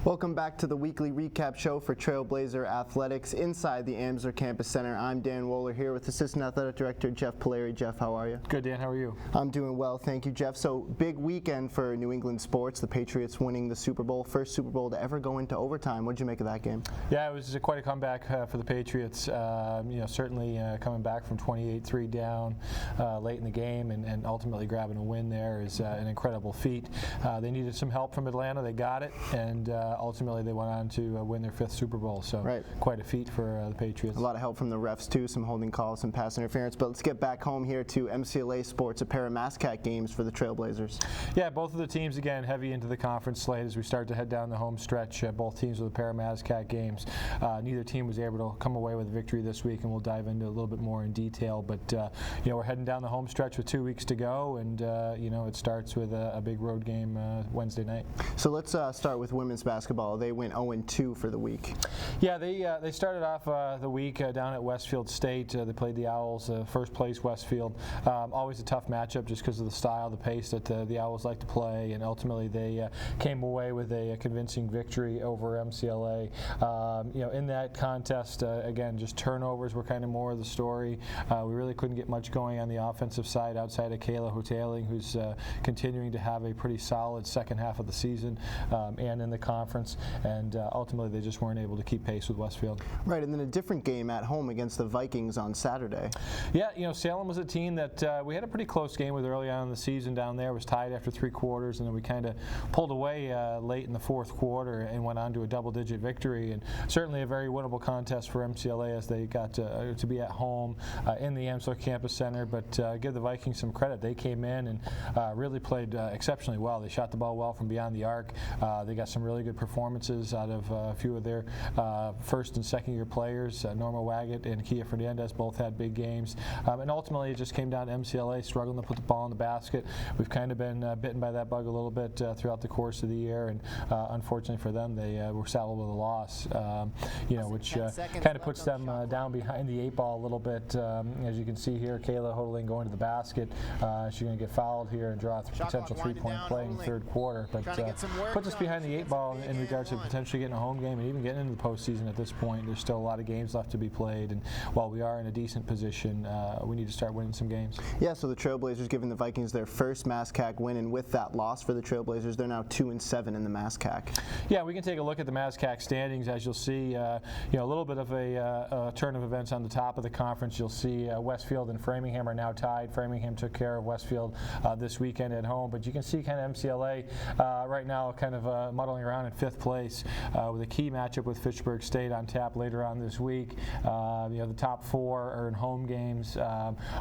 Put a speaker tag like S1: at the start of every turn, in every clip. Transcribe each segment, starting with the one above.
S1: Welcome back to the weekly recap show for Trailblazer Athletics inside the Amsler Campus Center. I'm Dan Wohler here with Assistant Athletic Director Jeff Polari. Jeff, how are you?
S2: Good, Dan. How are you?
S1: I'm doing well, thank you, Jeff. So, big weekend for New England sports. The Patriots winning the Super Bowl, first Super Bowl to ever go into overtime. What did you make of that game?
S2: Yeah, it was quite a comeback for the Patriots. Certainly coming back from 28-3 down late in the game and ultimately grabbing a win there is an incredible feat. They needed some help from Atlanta. They got it, and ultimately they went on to win their fifth Super Bowl. So quite a feat for the Patriots.
S1: A lot of help from the refs too, some holding calls, some pass interference. But let's get back home here to MCLA Sports, a pair of mascot games for the Trailblazers.
S2: Yeah, both of the teams again heavy into the conference slate as we start to head down the home stretch. Both teams with a pair of mascot games. Neither team was able to come away with a victory this week, and we'll dive into a little bit more in detail. But we're heading down the home stretch with 2 weeks to go, and it starts with a big road game Wednesday night.
S1: So let's start with women's basketball. They went 0-2 for the week.
S2: Yeah, they started off the week down at Westfield State. They played the Owls, first place Westfield. Always a tough matchup just because of the style, the pace that the Owls like to play, and ultimately they came away with a convincing victory over MCLA. In that contest, again, just turnovers were kind of more of the story. We really couldn't get much going on the offensive side outside of Kayla Hotaling, who's continuing to have a pretty solid second half of the season and in the conference, and ultimately they just weren't able to keep pace with Westfield.
S1: Right, and then a different game at home against the Vikings on Saturday.
S2: Yeah, Salem was a team that we had a pretty close game with early on in the season down there. It was tied after 3 quarters, and then we kind of pulled away late in the fourth quarter and went on to a double-digit victory, and certainly a very winnable contest for MCLA as they got to be at home in the Amsler Campus Center. But give the Vikings some credit. They came in and really played exceptionally well. They shot the ball well from beyond the arc. They got some really good performances out of a few of their first and second year players. Norma Waggett and Kia Fernandez both had big games. And ultimately it just came down to MCLA struggling to put the ball in the basket. We've kind of been bitten by that bug a little bit throughout the course of the year, and unfortunately for them, they were saddled with a loss, which kind of puts them down behind the 8 ball a little bit. As you can see here, Kayla Hotaling going to the basket. She's going to get fouled here and draw a potential 3-point play in the third quarter, but puts us behind the 8 ball in regards to potentially getting a home game and even getting into the postseason at this point. There's still a lot of games left to be played, and while we are in a decent position, we need to start winning some games. Yeah,
S1: so the Trailblazers giving the Vikings their first MASCAC win, and with that loss for the Trailblazers, they're now 2-7 in the MASCAC.
S2: Yeah, we can take a look at the MASCAC standings. As you'll see, a little bit of a turn of events on the top of the conference. You'll see Westfield and Framingham are now tied. Framingham took care of Westfield this weekend at home, but you can see kind of MCLA right now kind of muddling around in 5th place with a key matchup with Fitchburg State on tap later on this week. The top 4 are in home games.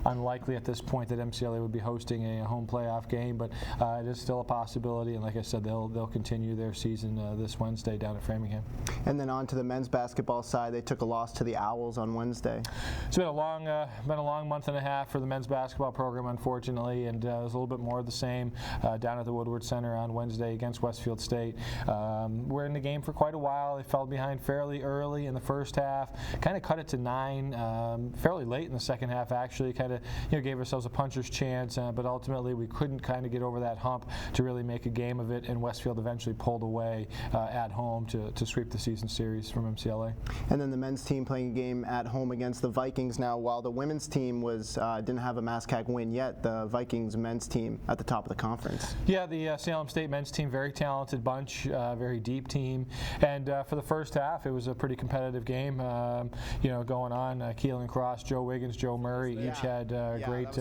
S2: Unlikely at this point that MCLA would be hosting a home playoff game, but it is still a possibility, and like I said, they'll continue their season this Wednesday down at Framingham.
S1: And then on to the men's basketball side, they took a loss to the Owls on Wednesday.
S2: It's been a long month and a half for the men's basketball program, unfortunately, and it was a little bit more of the same down at the Woodward Center on Wednesday against Westfield State. We're in the game for quite a while. They fell behind fairly early in the first half, kind of cut it to 9 fairly late in the second half, actually. Kind of gave ourselves a puncher's chance, but ultimately we couldn't kind of get over that hump to really make a game of it, and Westfield eventually pulled away at home to sweep the season series from MCLA.
S1: And then the men's team playing a game at home against the Vikings. Now, while the women's team didn't have a MASCAC win yet, the Vikings men's team at the top of the conference.
S2: Yeah, the Salem State men's team, very talented bunch, very deep team, and for the first half it was a pretty competitive game going on. Keelan Cross, Joe Wiggins, Joe Murray each had great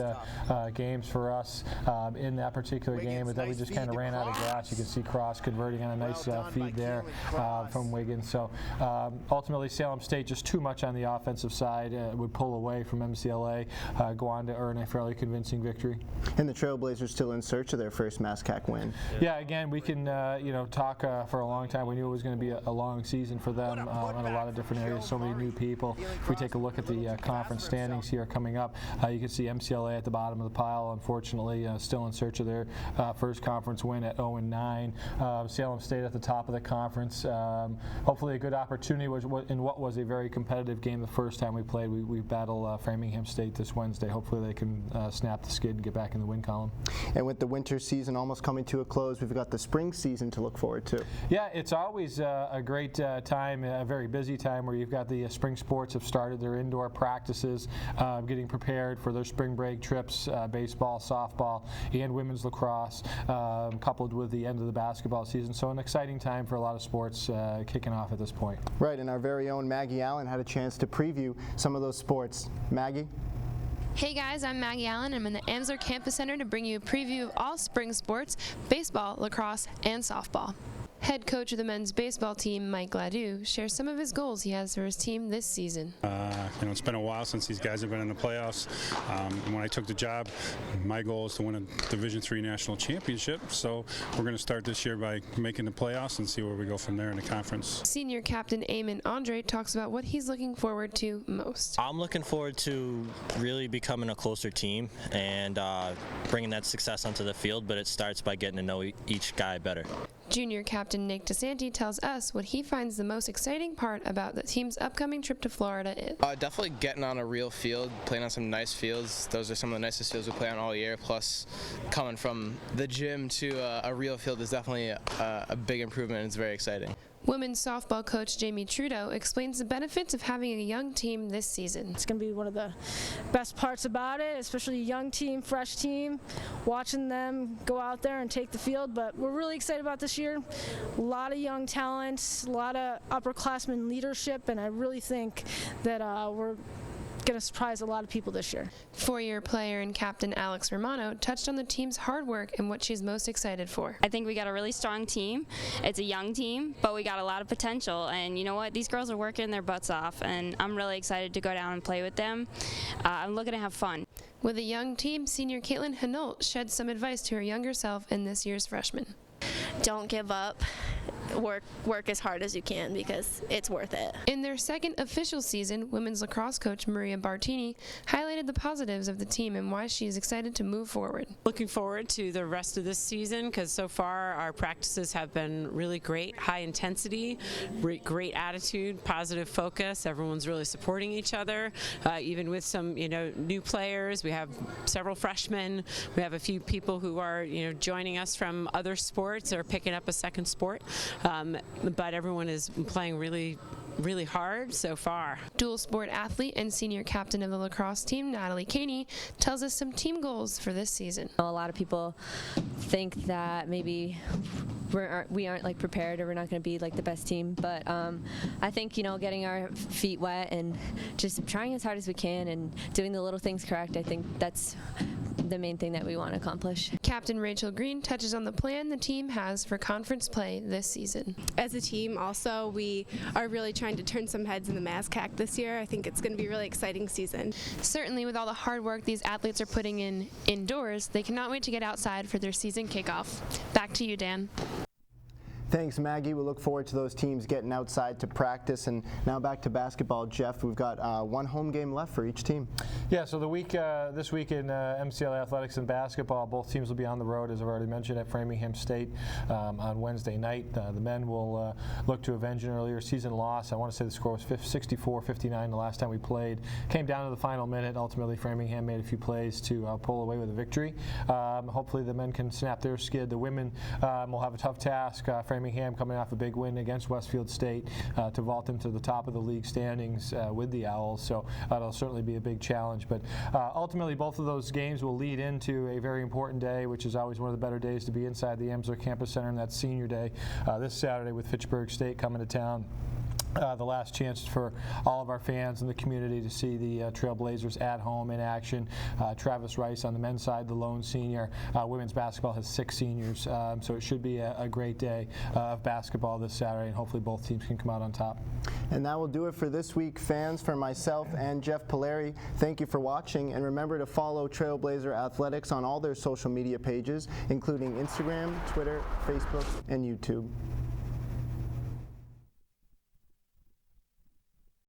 S2: games for us in that particular game, but then we just kind of ran out of gas. You can see Cross converting on a nice feed there from Wiggins. So ultimately Salem State just too much on the offensive side, would pull away from MCLA, go on to earn a fairly convincing victory.
S1: And the Trailblazers still in search of their first MASCAC win.
S2: Yeah, again, we can talk for a long time. We knew it was going to be a long season for them in a lot of different areas, so many new people. If we take a look at the conference standings here coming up, you can see MCLA at the bottom of the pile, unfortunately, still in search of their first conference win at 0-9. Salem State at the top of the conference. Hopefully a good opportunity in what was a very competitive game the first time we played. We battle Framingham State this Wednesday. Hopefully they can snap the skid and get back in the win column.
S1: And with the winter season almost coming to a close, we've got the spring season to look forward to.
S2: Yeah, it's always a great time, a very busy time where you've got the spring sports have started their indoor practices, getting prepared for their spring break trips, baseball, softball, and women's lacrosse, coupled with the end of the basketball season. So an exciting time for a lot of sports kicking off at this point.
S1: Right, and our very own Maggie Allen had a chance to preview some of those sports. Maggie?
S3: Hey guys, I'm Maggie Allen. I'm in the Amsler Campus Center to bring you a preview of all spring sports, baseball, lacrosse, and softball. Head coach of the men's baseball team, Mike Gladue, shares some of his goals he has for his team this season.
S4: It's been a while since these guys have been in the playoffs. When I took the job, my goal is to win a Division III national championship. So we're going to start this year by making the playoffs and see where we go from there in the conference.
S3: Senior captain Eamon Andre talks about what he's looking forward to most.
S5: I'm looking forward to really becoming a closer team and bringing that success onto the field, but it starts by getting to know each guy better.
S3: Junior captain Nick DeSanti tells us what he finds the most exciting part about the team's upcoming trip to Florida is.
S6: Definitely getting on a real field, playing on some nice fields. Those are some of the nicest fields we play on all year. Plus, coming from the gym to a real field is definitely a big improvement, and it's very exciting.
S3: Women's softball coach Jamie Trudeau explains the benefits of having a young team this season.
S7: It's going to be one of the best parts about it, especially a young team, fresh team, watching them go out there and take the field. But we're really excited about this year. A lot of young talent, a lot of upperclassmen leadership, and I really think that we're going to surprise a lot of people this year.
S3: Four-year player and captain Alex Romano touched on the team's hard work and what she's most excited for.
S8: I think we got a really strong team. It's a young team, but we got a lot of potential, and you know what? These girls are working their butts off, and I'm really excited to go down and play with them. I'm looking to have fun.
S3: With a young team, senior Caitlin Hanault shed some advice to her younger self and this year's freshman.
S9: Don't give up. Work as hard as you can because it's worth it.
S3: In their second official season, women's lacrosse coach Maria Bartini highlighted the positives of the team and why she is excited to move forward.
S10: Looking forward to the rest of this season because so far our practices have been really great, high intensity, great attitude, positive focus. Everyone's really supporting each other, even with some new players. We have several freshmen. We have a few people who are joining us from other sports or picking up a second sport. But everyone is playing really hard so far.
S3: Dual sport athlete and senior captain of the lacrosse team, Natalie Caney, tells us some team goals for this season.
S11: A lot of people think that maybe we aren't like prepared or we're not going to be like the best team, but I think getting our feet wet and just trying as hard as we can and doing the little things correct, I think that's the main thing that we want to accomplish.
S3: Captain Rachel Green touches on the plan the team has for conference play this season.
S12: As a team also, we are really trying to turn some heads in the MASCAC this year. I think it's going to be a really exciting season.
S3: Certainly with all the hard work these athletes are putting in indoors, they cannot wait to get outside for their season kickoff. Back to you, Dan.
S1: Thanks, Maggie. We look forward to those teams getting outside to practice. And now back to basketball. Jeff, we've got one home game left for each team.
S2: Yeah, so this week in MCLA Athletics and basketball, both teams will be on the road, as I've already mentioned, at Framingham State on Wednesday night. The men will look to avenge an earlier season loss. I want to say the score was 64-59 the last time we played. Came down to the final minute. Ultimately, Framingham made a few plays to pull away with a victory. Hopefully the men can snap their skid. The women will have a tough task. Framingham coming off a big win against Westfield State to vault into the top of the league standings with the Owls, so that'll certainly be a big challenge. But ultimately, both of those games will lead into a very important day, which is always one of the better days to be inside the Amsler Campus Center, and that's Senior Day this Saturday with Fitchburg State coming to town. The last chance for all of our fans in the community to see the Trailblazers at home in action. Travis Rice on the men's side, the lone senior. Women's basketball has 6 seniors, so it should be a great day of basketball this Saturday, and hopefully both teams can come out on top.
S1: And that will do it for this week, fans. For myself and Jeff Polari, thank you for watching, and remember to follow Trailblazer Athletics on all their social media pages, including Instagram, Twitter, Facebook, and YouTube.